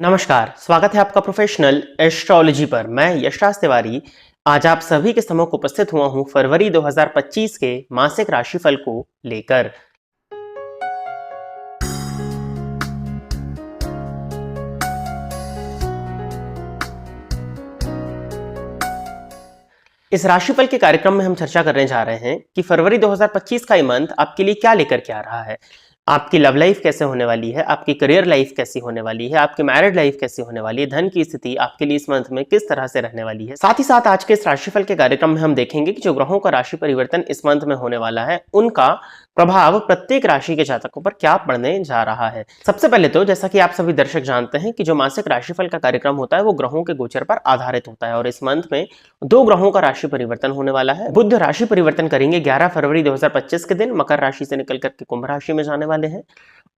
नमस्कार, स्वागत है आपका प्रोफेशनल एस्ट्रोलॉजी पर। मैं यशराज तिवारी आज आप सभी के समक्ष उपस्थित हुआ हूं फरवरी 2025 के मासिक राशिफल को लेकर। इस राशिफल के कार्यक्रम में हम चर्चा करने जा रहे हैं कि फरवरी 2025 का ये मंथ आपके लिए क्या लेकर के आ रहा है। आपकी लव लाइफ कैसे होने वाली है, आपकी करियर लाइफ कैसी होने वाली है, आपकी मैरिड लाइफ कैसी होने वाली है, धन की स्थिति आपके लिए इस मंथ में किस तरह से रहने वाली है। साथ ही साथ आज के इस राशिफल के कार्यक्रम में हम देखेंगे कि जो ग्रहों का राशि परिवर्तन इस मंथ में होने वाला है उनका प्रभाव प्रत्येक राशि के जातकों पर क्या पड़ने जा रहा है। सबसे पहले तो जैसा कि आप सभी दर्शक जानते हैं कि जो मासिक राशिफल का कार्यक्रम होता है वो ग्रहों के गोचर पर आधारित होता है और इस मंथ में दो ग्रहों का राशि परिवर्तन होने वाला है। बुध राशि परिवर्तन करेंगे 11 फरवरी 2025 के दिन, मकर राशि से निकल करके कुंभ राशि में जाने वाले हैं।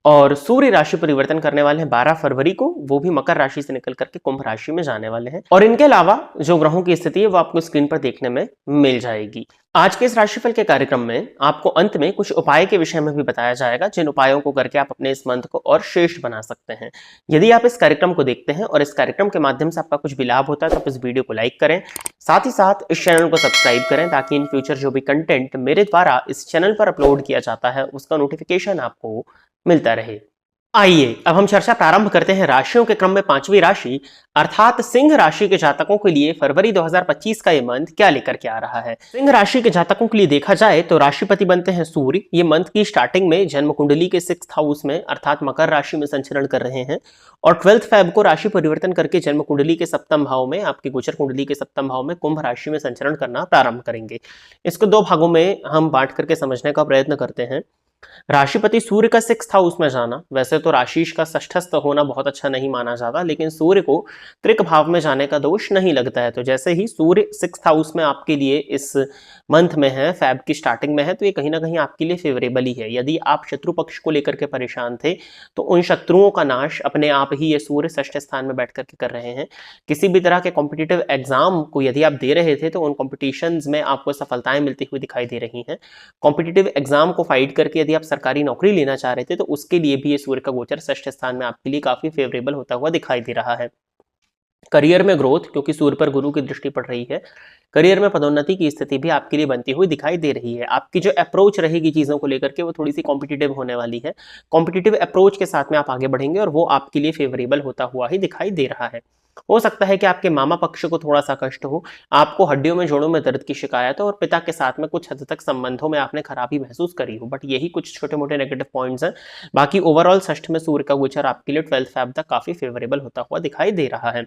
और सूर्य राशि परिवर्तन करने वाले हैं 12 फरवरी को, वो भी मकर राशि से निकल करके कुंभ राशि में जाने वाले हैं। और इनके अलावा जो ग्रहों की स्थिति है वो आपको स्क्रीन पर देखने में मिल जाएगी। आज के इस राशिफल के कार्यक्रम में आपको अंत में कुछ उपाय के विषय में भी बताया जाएगा, जिन उपायों को करके आप अपने इस मंथ को और श्रेष्ठ बना सकते हैं। यदि आप इस कार्यक्रम को देखते हैं और इस कार्यक्रम के माध्यम से आपका कुछ भी लाभ होता है तो आप इस वीडियो को लाइक करें, साथ ही साथ इस चैनल को सब्सक्राइब करें ताकि इन फ्यूचर जो भी कंटेंट मेरे द्वारा इस चैनल पर अपलोड किया जाता है उसका नोटिफिकेशन आपको मिलता रहे। आइए अब हम चर्चा प्रारंभ करते हैं राशियों के क्रम में पांचवी राशि अर्थात सिंह राशि के जातकों के लिए फरवरी 2025 का ये मंथ क्या लेकर के आ रहा है। सिंह राशि के जातकों के लिए देखा जाए तो राशिपति बनते हैं सूर्य। ये मंथ की स्टार्टिंग में जन्म कुंडली के 6th हाउस में अर्थात मकर राशि में संचरण कर रहे हैं और 12 फेब को राशि परिवर्तन करके जन्म कुंडली के 7वें भाव में, आपकी गोचर कुंडली के 7वें भाव में कुंभ राशि में संचरण करना प्रारंभ करेंगे। इसको दो भागों में हम बांट करके समझने का प्रयत्न करते हैं। राशिपति सूर्य का 6th हाउस में जाना, वैसे तो राशिश का षष्ठस्थ होना बहुत अच्छा नहीं माना जाता, लेकिन सूर्य को त्रिक भाव में जाने का दोष नहीं लगता है। तो जैसे ही सूर्य 6th हाउस में आपके लिए इस मंथ में है, फेब की स्टार्टिंग में है, तो ये कहीं ना कहीं आपके लिए फेवरेबल ही है। यदि आप शत्रु पक्ष को लेकर के परेशान थे तो उन शत्रुओं का नाश अपने आप ही ये सूर्य षष्ठ स्थान में बैठ करके कर रहे हैं। किसी भी तरह के कॉम्पिटिटिव एग्जाम को यदि आप दे रहे थे तो उन कॉम्पिटिशन्स में आपको सफलताएं मिलती हुई दिखाई दे रही हैं। कॉम्पिटिटिव एग्जाम को फाइट करके यदि आप सरकारी नौकरी लेना चाह रहे थे तो उसके लिए भी ये सूर्य का गोचर षष्ठ स्थान में आपके लिए काफी फेवरेबल होता हुआ दिखाई दे रहा है। करियर में ग्रोथ, क्योंकि सूर्य पर गुरु की दृष्टि पड़ रही है, करियर में पदोन्नति की स्थिति भी आपके लिए बनती हुई दिखाई दे रही है। आपकी जो अप्रोच रहेगी चीजों को लेकर के वो थोड़ी सी कॉम्पिटिटिव होने वाली है। कॉम्पिटिटिव अप्रोच के साथ में आप आगे बढ़ेंगे और वो आपके लिए फेवरेबल होता हुआ ही दिखाई दे रहा है। हो सकता है कि आपके मामा पक्ष को थोड़ा सा कष्ट हो, आपको हड्डियों में जोड़ों में दर्द की शिकायत हो और पिता के साथ में कुछ हद तक संबंधों में आपने खराबी महसूस करी हो, बट यही कुछ छोटे मोटे नेगेटिव पॉइंट्स हैं। बाकी ओवरऑल षष्ठ में सूर्य का गोचर आपके लिए 12 फेब तक काफी फेवरेबल होता हुआ दिखाई दे रहा है।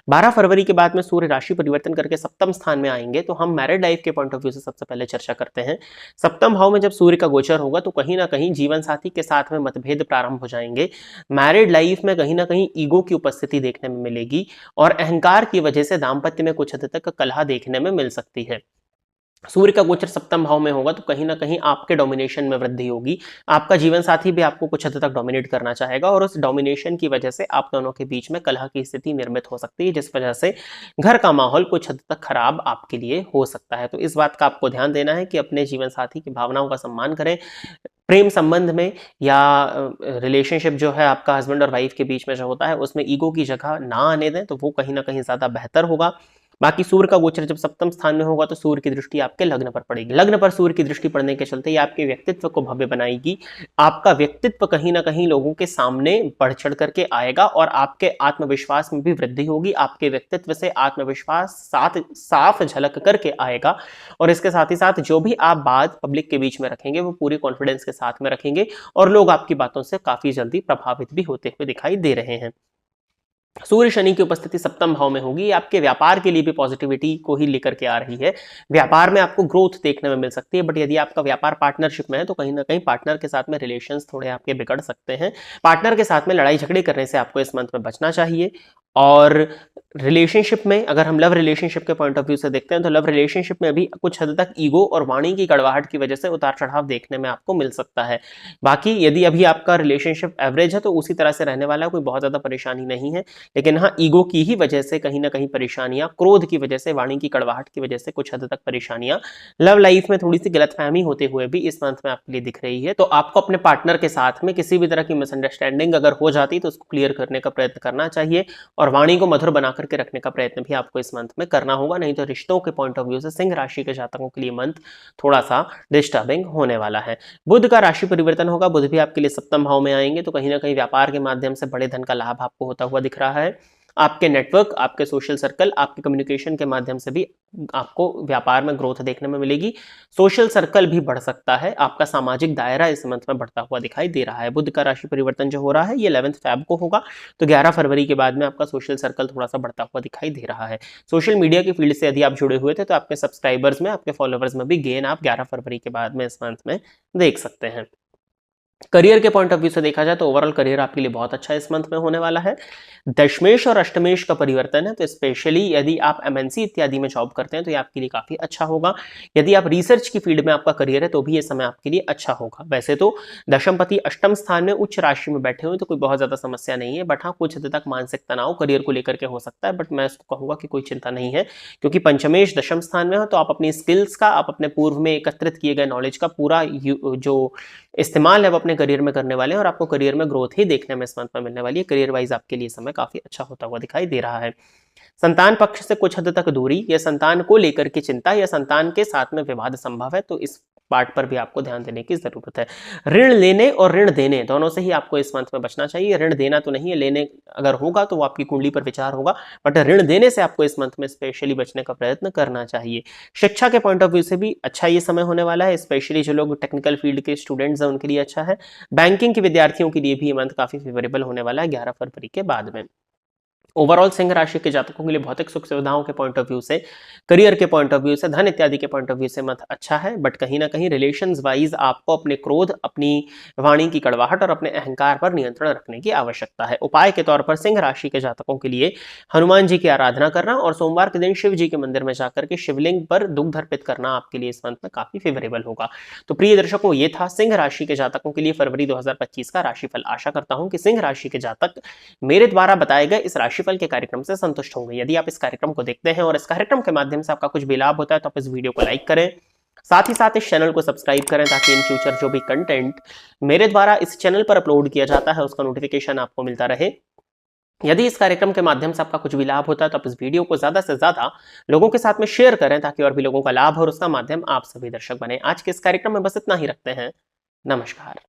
12 फरवरी के बाद में सूर्य राशि परिवर्तन करके सप्तम स्थान में आएंगे, तो हम मैरिड लाइफ के पॉइंट ऑफ व्यू से सबसे पहले चर्चा करते हैं। सप्तम भाव में जब सूर्य का गोचर होगा तो कहीं ना कहीं जीवन साथी के साथ में मतभेद प्रारंभ हो जाएंगे। मैरिड लाइफ में कहीं ना कहीं ईगो की उपस्थिति देखने में मिलेगी और अहंकार की वजह से दाम्पत्य में कुछ हद तक कलह देखने में मिल सकती है। सूर्य का गोचर सप्तम भाव में होगा तो कहीं ना कहीं आपके डोमिनेशन में वृद्धि होगी। आपका जीवन साथी भी आपको कुछ हद तक डोमिनेट करना चाहेगा और उस डोमिनेशन की वजह से आप दोनों के बीच में कलह की स्थिति निर्मित हो सकती है, जिस वजह से घर का माहौल कुछ हद तक खराब आपके लिए हो सकता है। तो इस बात का आपको ध्यान देना है कि अपने जीवन साथी की भावनाओं का सम्मान करें। प्रेम संबंध में या रिलेशनशिप जो है आपका हस्बैंड और वाइफ के बीच में जो होता है उसमें ईगो की जगह ना आने दें, तो वो कहीं ना कहीं ज्यादा बेहतर होगा। बाकी सूर्य का गोचर जब सप्तम स्थान में होगा तो सूर्य की दृष्टि आपके लग्न पर पड़ेगी। लग्न पर सूर्य की दृष्टि पड़ने के चलते ये आपके व्यक्तित्व को भव्य बनाएगी। आपका व्यक्तित्व कहीं ना कहीं लोगों के सामने बढ़ चढ़ करके आएगा और आपके आत्मविश्वास में भी वृद्धि होगी। आपके व्यक्तित्व से आत्मविश्वास साफ झलक करके आएगा और इसके साथ ही साथ जो भी आप बात पब्लिक के बीच में रखेंगे वो पूरी कॉन्फिडेंस के साथ में रखेंगे और लोग आपकी बातों से काफी जल्दी प्रभावित भी होते हुए दिखाई दे रहे हैं। सूर्य शनि की उपस्थिति सप्तम भाव में होगी, आपके व्यापार के लिए भी पॉजिटिविटी को ही लेकर के आ रही है। व्यापार में आपको ग्रोथ देखने में मिल सकती है, बट यदि आपका व्यापार पार्टनरशिप में है तो कहीं ना कहीं पार्टनर के साथ में रिलेशंस थोड़े आपके बिगड़ सकते हैं। पार्टनर के साथ में लड़ाई झगड़े करने से आपको इस मंथ में बचना चाहिए और रिलेशनशिप में अगर हम लव रिलेशनशिप के पॉइंट ऑफ व्यू से देखते हैं तो लव रिलेशनशिप में अभी कुछ हद तक ईगो और वाणी की कड़वाहट की वजह से उतार चढ़ाव देखने में आपको मिल सकता है। बाकी यदि अभी आपका रिलेशनशिप एवरेज है तो उसी तरह से रहने वाला है, कोई बहुत ज्यादा परेशानी नहीं है। लेकिन हाँ, ईगो की ही वजह से कहीं ना कहीं परेशानियां, क्रोध की वजह से, वाणी की कड़वाहट की वजह से कुछ हद तक परेशानियां लव लाइफ में थोड़ी सी गलतफहमी होते हुए भी इस मंथ में आपके लिए दिख रही है। तो आपको अपने पार्टनर के साथ में किसी भी तरह की मिसअंडरस्टैंडिंग अगर हो जाती तो उसको क्लियर करने का प्रयत्न करना चाहिए और वाणी को मधुर बना करके रखने का प्रयत्न भी आपको इस मंथ में करना होगा। नहीं तो रिश्तों के पॉइंट ऑफ व्यू से सिंह राशि के जातकों के लिए मंथ थोड़ा सा डिस्टर्बिंग होने वाला है। बुध का राशि परिवर्तन होगा, बुध भी आपके लिए सप्तम भाव में आएंगे, तो कहीं ना कहीं व्यापार के माध्यम से बड़े धन का लाभ आपको होता हुआ दिख रहा है। आपके नेटवर्क, आपके सोशल सर्कल, आपके कम्युनिकेशन के माध्यम से भी आपको व्यापार में ग्रोथ देखने में मिलेगी। सोशल सर्कल भी बढ़ सकता है, आपका सामाजिक दायरा इस मंथ में बढ़ता हुआ दिखाई दे रहा है। बुध का राशि परिवर्तन जो हो रहा है ये 11 फेब को होगा, तो 11 फरवरी के बाद में आपका सोशल सर्कल थोड़ा सा बढ़ता हुआ दिखाई दे रहा है। सोशल मीडिया की फील्ड से यदि आप जुड़े हुए थे तो आपके सब्सक्राइबर्स में, आपके फॉलोवर्स में भी गेन आप 11 फरवरी के बाद में इस मंथ में देख सकते हैं। करियर के पॉइंट ऑफ व्यू से देखा जाए तो ओवरऑल करियर आपके लिए बहुत अच्छा इस मंथ में होने वाला है। दशमेश और अष्टमेश का परिवर्तन है, तो स्पेशली यदि आप एमएनसी इत्यादि में जॉब करते हैं तो ये आपके लिए काफी अच्छा होगा। यदि आप रिसर्च की फील्ड में आपका करियर है तो भी ये समय आपके लिए अच्छा होगा। वैसे तो दशमपति अष्टम स्थान में उच्च राशि में बैठे हुए तो कोई बहुत ज्यादा समस्या नहीं है, बट हाँ कुछ हद तक मानसिक तनाव करियर को लेकर के हो सकता है, बट मैं इसको कहूंगा कि कोई चिंता नहीं है, क्योंकि पंचमेश दशम स्थान में हो तो आप अपनी स्किल्स का, आप अपने पूर्व में एकत्रित किए गए नॉलेज का पूरा जो इस्तेमाल है वो अपने करियर में करने वाले हैं और आपको करियर में ग्रोथ ही देखने में इस मंथ में मिलने वाली है। करियर वाइज आपके लिए समय काफी अच्छा होता हुआ दिखाई दे रहा है। संतान पक्ष से कुछ हद तक दूरी या संतान को लेकर के चिंता या संतान के साथ में विवाद संभव है, तो इस पार्ट पर भी आपको ध्यान देने की जरूरत है। ऋण लेने और ऋण देने दोनों से ही आपको इस मंथ में बचना चाहिए। ऋण देना तो नहीं है, लेने अगर होगा तो वो आपकी कुंडली पर विचार होगा, बट ऋण देने से आपको इस मंथ में स्पेशली बचने का प्रयत्न करना चाहिए। शिक्षा के पॉइंट ऑफ व्यू से भी अच्छा ये समय होने वाला है, स्पेशली जो लोग टेक्निकल फील्ड के स्टूडेंट्स हैं उनके लिए अच्छा है। बैंकिंग के विद्यार्थियों के लिए भी ये मंथ काफी फेवरेबल होने वाला है 11 फरवरी के बाद में। ओवरऑल सिंह राशि के जातकों के लिए भौतिक सुख सुविधाओं के पॉइंट ऑफ व्यू से, करियर के पॉइंट ऑफ व्यू से, धन इत्यादि के पॉइंट ऑफ व्यू से मत अच्छा है, बट कहीं ना कहीं रिलेशंस वाइज आपको अपने क्रोध, अपनी वाणी की कड़वाहट और अपने अहंकार पर नियंत्रण रखने की आवश्यकता है। उपाय के तौर पर सिंह राशि के जातकों के लिए हनुमान जी की आराधना करना और सोमवार के दिन शिव जी के मंदिर में जाकर के शिवलिंग पर दुग्ध अर्पित करना आपके लिए इस मंथ में काफी फेवरेबल होगा। तो प्रिय दर्शकों, ये था सिंह राशि के जातकों के लिए फरवरी 2025 का राशिफल। आशा करता हूं कि सिंह राशि के जातक मेरे द्वारा बताए गए इस राशिफल के कार्यक्रम से संतुष्ट होंगे। यदि आप इस कार्यक्रम को देखते हैं और इस कार्यक्रम के माध्यम से आपका कुछ भी लाभ होता है तो आप इस वीडियो को लाइक करें, साथ ही साथ इस चैनल को सब्सक्राइब करें ताकि इन फ्यूचर जो भी कंटेंट मेरे द्वारा इस चैनल पर अपलोड किया जाता है उसका नोटिफिकेशन आपको मिलता रहे। यदि इस कार्यक्रम के माध्यम से आपका कुछ भी लाभ होता है तो आप इस वीडियो को ज्यादा से ज्यादा लोगों के साथ में शेयर करें ताकि और भी लोगों का लाभ हो और उसका माध्यम आप सभी दर्शक बने। आज के इस कार्यक्रम में बस इतना ही रखते हैं। नमस्कार।